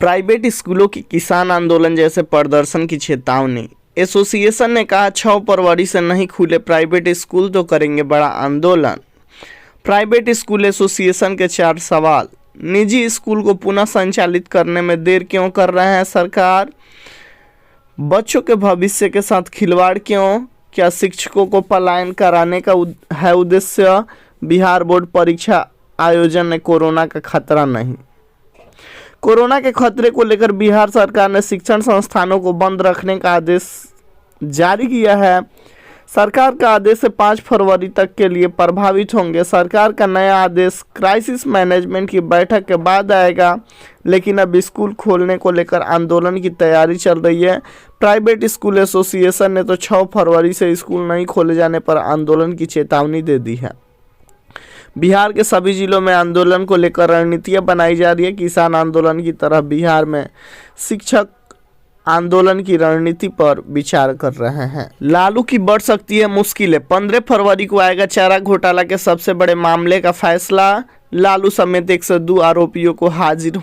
Private स्कूलों की किसान आंदोलन जैसे प्रदर्शन की चेतावनी। एसोसिएशन ने कहा 6 फरवरी से नहीं खुले प्राइवेट स्कूल तो करेंगे बड़ा आंदोलन। प्राइवेट स्कूल एसोसिएशन के 4 सवाल। निजी स्कूल को पुनः संचालित करने में देर क्यों कर रहे हैं सरकार? बच्चों के भविष्य के साथ खिलवाड़ क्यों? क्या शिक्षकों को पलायन कराने का है उद्देश्य? बिहार बोर्ड परीक्षा आयोजन में कोरोना का खतरा नहीं। कोरोना के खतरे को लेकर बिहार सरकार ने शिक्षण संस्थानों को बंद रखने का आदेश जारी किया है। सरकार का आदेश से 5 फरवरी तक के लिए प्रभावित होंगे। सरकार का नया आदेश क्राइसिस मैनेजमेंट की बैठक के बाद आएगा, लेकिन अब स्कूल खोलने को लेकर आंदोलन की तैयारी चल रही है। प्राइवेट स्कूल एसोसिएशन ने तो 6 फरवरी से स्कूल नहीं खोले जाने पर आंदोलन की चेतावनी दे दी है। बिहार के सभी जिलों में आंदोलन को लेकर रणनीतियां बनाई जा रही है। किसान आंदोलन की तरह बिहार में शिक्षक आंदोलन की रणनीति पर विचार कर रहे हैं। लालू की बढ़ सकती है मुश्किलें। 15 फरवरी को आएगा चारा घोटाला के सबसे बड़े मामले का फैसला। लालू समेत 102 आरोपियों को हाजिर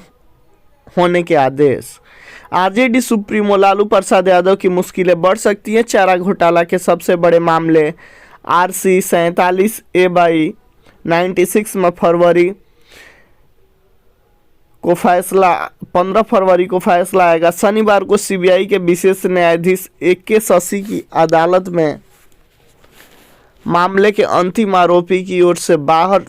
होने के आदेश। आरजेडी सुप्रीमो लालू प्रसाद यादव की मुश्किलें बढ़ सकती हैं। चारा घोटाला के सबसे बड़े मामले RC 47A/96 में 15 फरवरी को फैसला आएगा। शनिवार को CBI के विशेष न्यायाधीश AK शशि की अदालत में मामले के अंतिम आरोपी की ओर से बाहर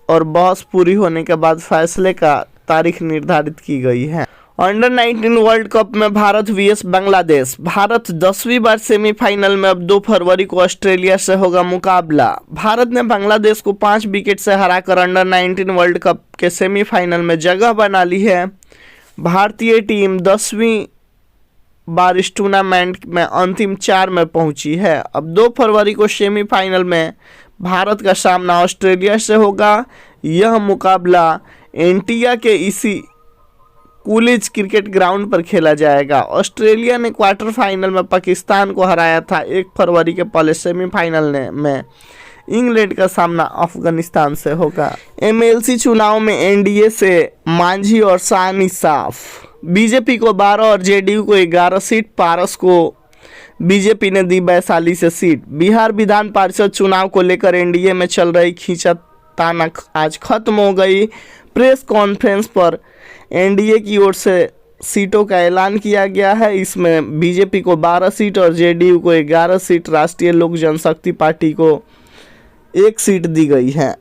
और बहस पूरी होने के बाद फैसले का तारीख निर्धारित की गई है। अंडर 19 वर्ल्ड कप में भारत vs बांग्लादेश। भारत 10वीं बार सेमीफाइनल में अब 2 फरवरी को ऑस्ट्रेलिया से होगा मुकाबला। भारत ने बांग्लादेश को 5 विकेट से हराकर अंडर 19 वर्ल्ड कप के सेमीफाइनल में जगह बना ली है। भारतीय टीम 10वीं बार इस टूर्नामेंट में अंतिम 4 में पहुंची है। अब 2 फरवरी को सेमीफाइनल में भारत का सामना ऑस्ट्रेलिया से होगा। यह मुकाबला एंटिया के इसी कूलिज क्रिकेट ग्राउंड पर खेला जाएगा। ऑस्ट्रेलिया ने क्वार्टर फाइनल में पाकिस्तान को हराया था। 1 फरवरी के पहले सेमीफाइनल में इंग्लैंड का सामना अफगानिस्तान से होगा। MLC चुनाव में NDA से मांझी और सानी साफ। बीजेपी को 12 और JDU को 11 सीट। पारस को बीजेपी ने दी वैशाली से सीट। बिहार विधान परिषद चुनाव को लेकर NDA में चल रही खींचाताना आज खत्म हो गई। प्रेस कॉन्फ्रेंस पर NDA की ओर से सीटों का ऐलान किया गया है। इसमें बीजेपी को 12 सीट और JDU को 11 सीट, राष्ट्रीय लोक जनशक्ति पार्टी को 1 सीट दी गई है।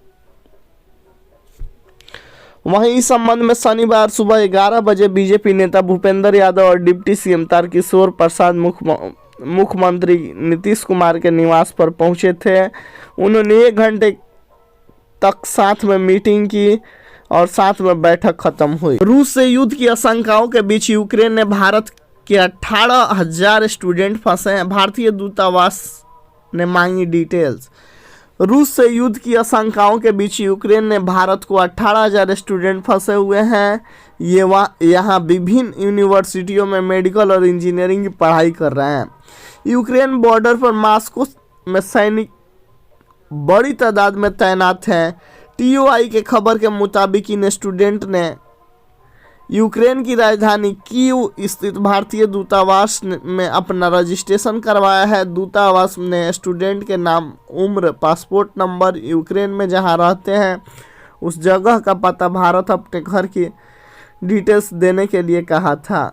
वहीं इस संबंध में शनिवार सुबह 11 बजे बीजेपी नेता भूपेंद्र यादव और डिप्टी CM तारकिशोर प्रसाद मुख्यमंत्री नीतीश कुमार के निवास पर पहुंचे थे। उन्होंने 1 घंटे तक साथ में मीटिंग की और साथ में बैठक खत्म हुई। रूस से युद्ध की आशंकाओं के बीच यूक्रेन ने भारत के 18,000 स्टूडेंट फंसे हैं। भारतीय दूतावास ने मांगी डिटेल्स। रूस से युद्ध की आशंकाओं के बीच यूक्रेन ने भारत को 18,000 स्टूडेंट फंसे हुए हैं। ये यहाँ विभिन्न यूनिवर्सिटियों में मेडिकल और इंजीनियरिंग की पढ़ाई कर रहे हैं। यूक्रेन बॉर्डर पर मॉस्को में सैनिक बड़ी तादाद में तैनात हैं। TOI के खबर के मुताबिक इन स्टूडेंट ने यूक्रेन की राजधानी कीव स्थित भारतीय दूतावास में अपना रजिस्ट्रेशन करवाया है। दूतावास ने स्टूडेंट के नाम, उम्र, पासपोर्ट नंबर, यूक्रेन में जहां रहते हैं उस जगह का पता, भारत अपने घर की डिटेल्स देने के लिए कहा था।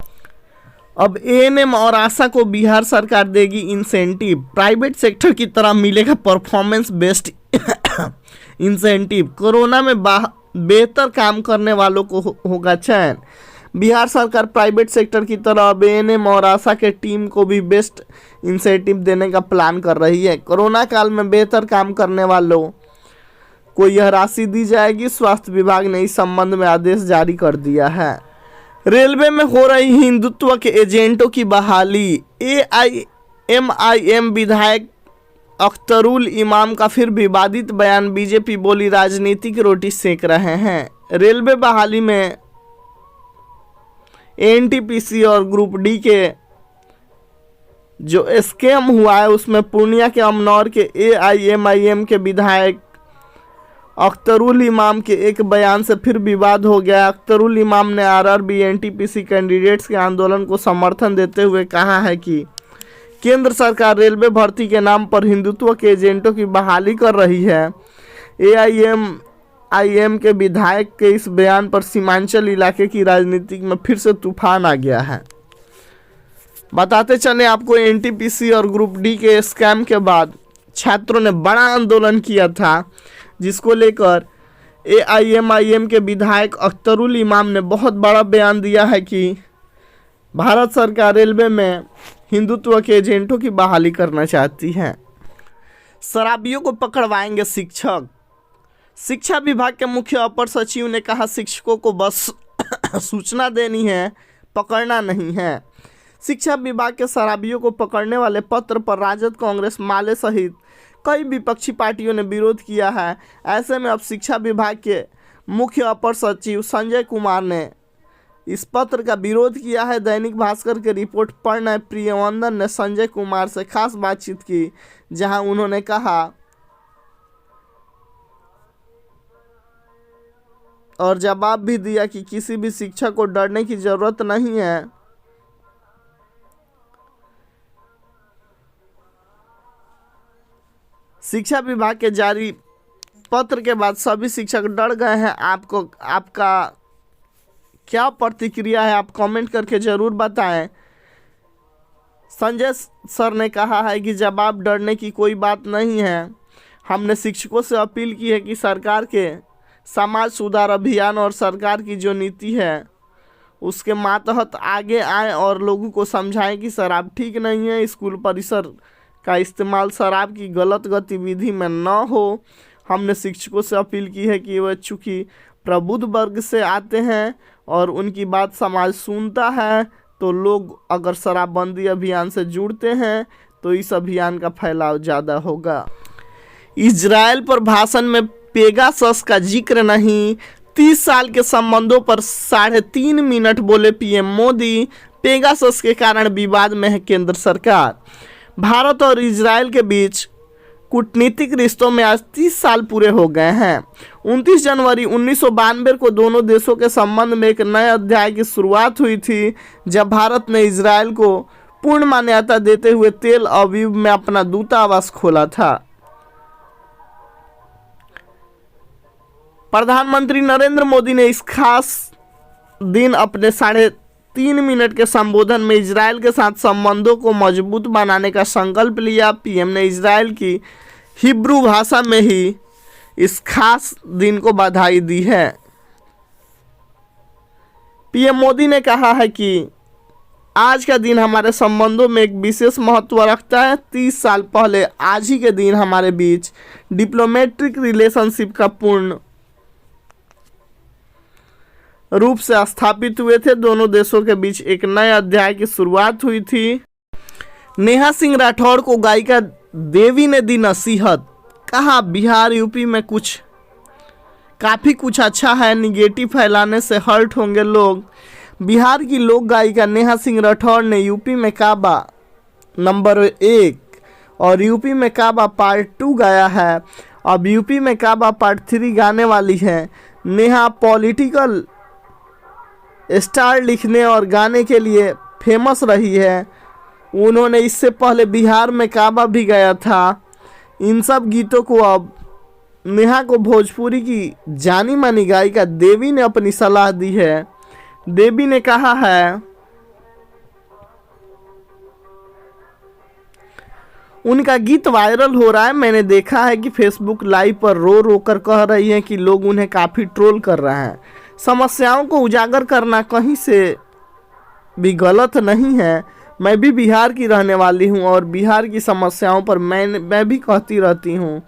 अब ANM और आशा को बिहार सरकार देगी इंसेंटिव। प्राइवेट सेक्टर की तरह मिलेगा परफॉर्मेंस बेस्ड इंसेंटिव। कोरोना में बेहतर काम करने वालों को होगा चयन। बिहार सरकार प्राइवेट सेक्टर की तरह अब ANM और आशा के टीम को भी बेस्ट इंसेंटिव देने का प्लान कर रही है। कोरोना काल में बेहतर काम करने वालों को यह राशि दी जाएगी। स्वास्थ्य विभाग ने इस संबंध में आदेश जारी कर दिया है। रेलवे में हो रही हिंदुत्व के एजेंटों की बहाली। AIMIM विधायक अख्तरुल इमाम का फिर विवादित बयान। बीजेपी बोली राजनीतिक रोटी सेक रहे हैं। रेलवे बहाली में NTPC और ग्रुप D के जो स्कैम हुआ है उसमें पूर्णिया के अमनौर के AIMIM के विधायक अख्तरुल इमाम के एक बयान से फिर विवाद हो गया। अख्तरुल इमाम ने आरआरबी एनटीपीसी कैंडिडेट्स के आंदोलन को समर्थन देते हुए कहा है कि केंद्र सरकार रेलवे भर्ती के नाम पर हिंदुत्व के एजेंटों की बहाली कर रही है। एआईएमआईएम के विधायक के इस बयान पर सीमांचल इलाके की राजनीति में फिर से तूफान आ गया है। बताते चले आपको, एनटीपीसी और ग्रुप डी के स्कैम के बाद छात्रों ने बड़ा आंदोलन किया था, जिसको लेकर एआईएमआईएम के विधायक अख्तरुल इमाम ने बहुत बड़ा बयान दिया है कि भारत सरकार रेलवे में हिंदुत्व के एजेंटों की बहाली करना चाहती है। शराबियों को पकड़वाएंगे शिक्षक। शिक्षा विभाग के मुख्य अपर सचिव ने कहा, शिक्षकों को बस सूचना देनी है, पकड़ना नहीं है। शिक्षा विभाग के शराबियों को पकड़ने वाले पत्र पर राजद, कांग्रेस, माले सहित कई विपक्षी पार्टियों ने विरोध किया है। ऐसे में अब शिक्षा विभाग के मुख्य अपर सचिव संजय कुमार ने इस पत्र का विरोध किया है। दैनिक भास्कर के रिपोर्ट पर प्रियवंदन ने संजय कुमार से खास बातचीत की, जहां उन्होंने कहा और जवाब भी दिया कि किसी भी शिक्षक को डरने की जरूरत नहीं है। शिक्षा विभाग के जारी पत्र के बाद सभी शिक्षक डर गए हैं। आपका क्या प्रतिक्रिया है, आप कमेंट करके ज़रूर बताएं। संजय सर ने कहा है कि जवाब डरने की कोई बात नहीं है। हमने शिक्षकों से अपील की है कि सरकार के समाज सुधार अभियान और सरकार की जो नीति है उसके मातहत आगे आएँ और लोगों को समझाएं कि शराब ठीक नहीं है। स्कूल परिसर का इस्तेमाल शराब की गलत गतिविधि में न हो। हमने शिक्षकों से अपील की है कि वह चूँकि प्रबुद्ध वर्ग से आते हैं और उनकी बात समाज सुनता है, तो लोग अगर शराबबंदी अभियान से जुड़ते हैं तो इस अभियान का फैलाव ज़्यादा होगा। इजराइल पर भाषण में पेगासस का जिक्र नहीं। 30 साल के संबंधों पर 3.5 मिनट बोले पीएम मोदी। पेगासस के कारण विवाद में है केंद्र सरकार। भारत और इजराइल के बीच कूटनीतिक रिश्तों में आज 30 साल पूरे हो गए हैं। 29 जनवरी 1992 को दोनों देशों के संबंध में एक नए अध्याय की शुरुआत हुई थी, जब भारत ने इजराइल को पूर्ण मान्यता देते हुए तेल अवीव में अपना दूतावास खोला था। प्रधानमंत्री नरेंद्र मोदी ने इस खास दिन अपने 3.5 मिनट के संबोधन में इजराइल के साथ संबंधों को मजबूत बनाने का संकल्प लिया। पीएम ने इजराइल की हिब्रू भाषा में ही इस खास दिन को बधाई दी है। पीएम मोदी ने कहा है कि आज का दिन हमारे संबंधों में एक विशेष महत्व रखता है। 30 साल पहले आज ही के दिन हमारे बीच डिप्लोमेटिक रिलेशनशिप का पूर्ण रूप से स्थापित हुए थे। दोनों देशों के बीच एक नए अध्याय की शुरुआत हुई थी। नेहा सिंह राठौड़ को गायिका देवी ने दी नसीहत। कहा, बिहार यूपी में काफ़ी कुछ अच्छा है, निगेटिव फैलाने से हर्ट होंगे लोग। बिहार की लोक गायिका नेहा सिंह राठौड़ ने यूपी में काबा नंबर 1 और यूपी में काबा पार्ट 2 गाया है। अब यूपी में काबा पार्ट 3 गाने वाली है। नेहा पॉलिटिकल स्टार लिखने और गाने के लिए फेमस रही है। उन्होंने इससे पहले बिहार में काबा भी गाया था। इन सब गीतों को अब नेहा को भोजपुरी की जानी मानी गायिका देवी ने अपनी सलाह दी है। देवी ने कहा है, उनका गीत वायरल हो रहा है। मैंने देखा है कि फेसबुक लाइव पर रो रो कर कह रही है कि लोग उन्हें काफ़ी ट्रोल कर रहे हैं। समस्याओं को उजागर करना कहीं से भी गलत नहीं है। मैं भी बिहार की रहने वाली हूं और बिहार की समस्याओं पर मैं भी कहती रहती हूं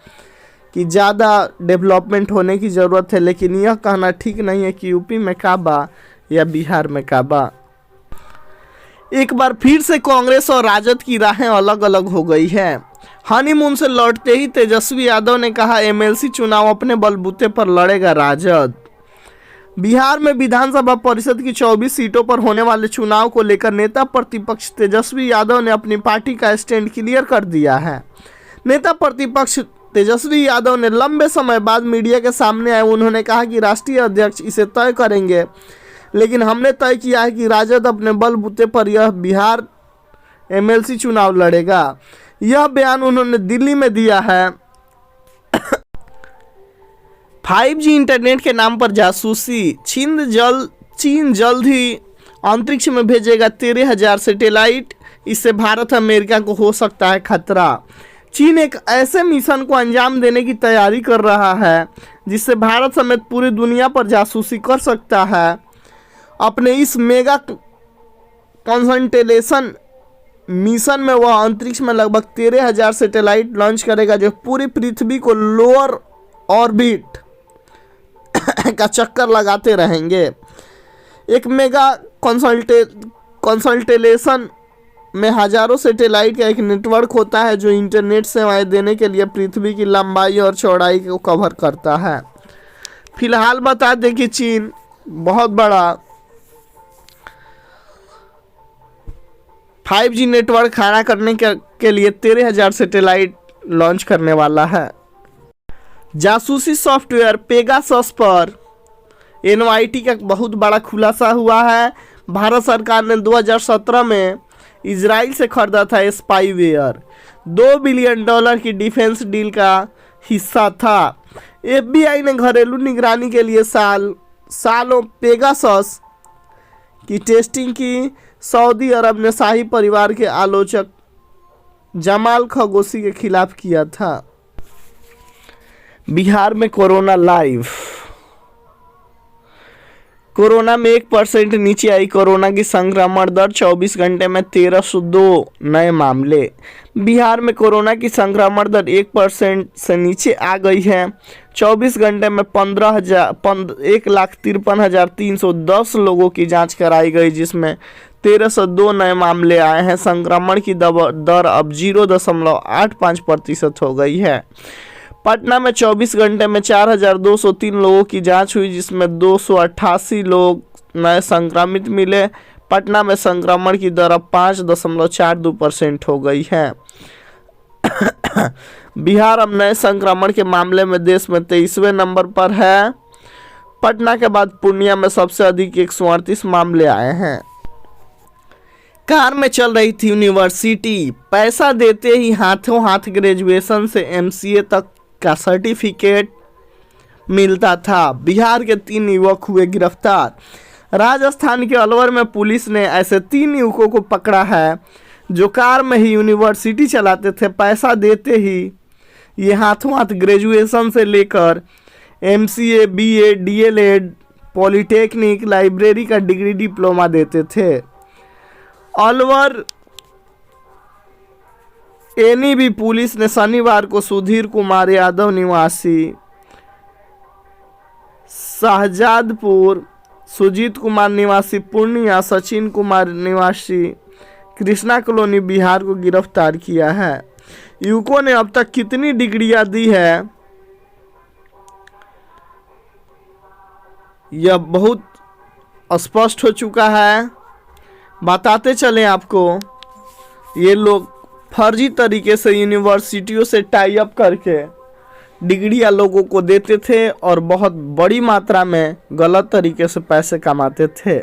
कि ज़्यादा डेवलपमेंट होने की ज़रूरत है, लेकिन यह कहना ठीक नहीं है कि यूपी में काबा या बिहार में काबा। एक बार फिर से कांग्रेस और राजद की राहें अलग अलग हो गई है। हनीमून से लौटते ही तेजस्वी यादव ने कहा, एमएलसी चुनाव अपने बलबूते पर लड़ेगा राजद। बिहार में विधानसभा परिषद की 24 सीटों पर होने वाले चुनाव को लेकर नेता प्रतिपक्ष तेजस्वी यादव ने अपनी पार्टी का स्टैंड क्लियर कर दिया है। नेता प्रतिपक्ष तेजस्वी यादव ने लंबे समय बाद मीडिया के सामने आए। उन्होंने कहा कि राष्ट्रीय अध्यक्ष इसे तय करेंगे, लेकिन हमने तय किया है कि राजद अपने बलबूते पर यह बिहार एमएलसी चुनाव लड़ेगा। यह बयान उन्होंने दिल्ली में दिया है। 5G इंटरनेट के नाम पर जासूसी। चीन जल्द ही अंतरिक्ष में भेजेगा 13,000 सैटेलाइट। इससे भारत अमेरिका को हो सकता है खतरा। चीन एक ऐसे मिशन को अंजाम देने की तैयारी कर रहा है जिससे भारत समेत पूरी दुनिया पर जासूसी कर सकता है। अपने इस मेगा कॉन्सटेलेशन मिशन में वह अंतरिक्ष में लगभग 13,000 सैटेलाइट लॉन्च करेगा, जो पूरी पृथ्वी को लोअर ऑर्बिट का चक्कर लगाते रहेंगे। एक मेगा कॉन्सटेलेशन में हजारों सैटेलाइट का एक नेटवर्क होता है जो इंटरनेट सेवाएं देने के लिए पृथ्वी की लंबाई और चौड़ाई को कवर करता है। फिलहाल बता दें कि चीन बहुत बड़ा 5G नेटवर्क खड़ा करने के लिए 13,000 सैटेलाइट लॉन्च करने वाला है। जासूसी सॉफ्टवेयर पेगासस पर NYT का बहुत बड़ा खुलासा हुआ है। भारत सरकार ने 2017 में इजराइल से खरीदा था स्पाईवेयर। $2 बिलियन की डिफेंस डील का हिस्सा था। FBI ने घरेलू निगरानी के लिए सालों पेगासस की टेस्टिंग की। सऊदी अरब ने शाही परिवार के आलोचक जमाल खशोगी के खिलाफ किया था। बिहार में कोरोना लाइव। कोरोना में 1% नीचे आई कोरोना की संक्रमण दर। 24 घंटे में 1302 नए मामले। बिहार में कोरोना की संक्रमण दर 1% से नीचे आ गई है। 24 घंटे में 1,53,310 लोगों की जांच कराई गई, जिसमें 1302 नए मामले आए हैं। संक्रमण की दर अब 0.85% हो गई है। पटना में 24 घंटे में 4,203 लोगों की जांच हुई, जिसमें 288 लोग नए संक्रमित मिले। पटना में संक्रमण की दर अब 5.42% हो गई है। बिहार अब नए संक्रमण के मामले में देश में 23वें नंबर पर है। पटना के बाद पूर्णिया में सबसे अधिक 138 मामले आए हैं। कार में चल रही थी यूनिवर्सिटी। पैसा देते ही हाथों हाथ ग्रेजुएशन से MCA तक का सर्टिफिकेट मिलता था। बिहार के 3 युवक हुए गिरफ्तार। राजस्थान के अलवर में पुलिस ने ऐसे 3 युवकों को पकड़ा है जो कार में ही यूनिवर्सिटी चलाते थे। पैसा देते ही ये हाथों हाथ ग्रेजुएशन से लेकर MCA, BA, DLED, polytechnic, library का डिग्री, डिप्लोमा देते थे। अलवर NEB पुलिस ने शनिवार को सुधीर कुमार यादव निवासी शाहजादपुर, सुजीत कुमार निवासी पूर्णिया, सचिन कुमार निवासी कृष्णा कॉलोनी बिहार को गिरफ्तार किया है। युवकों ने अब तक कितनी डिग्रियां दी है यह बहुत स्पष्ट हो चुका है। बताते चलें आपको, ये लोग फर्जी तरीके से यूनिवर्सिटियों से टाई अप करके डिग्रियां लोगों को देते थे और बहुत बड़ी मात्रा में गलत तरीके से पैसे कमाते थे।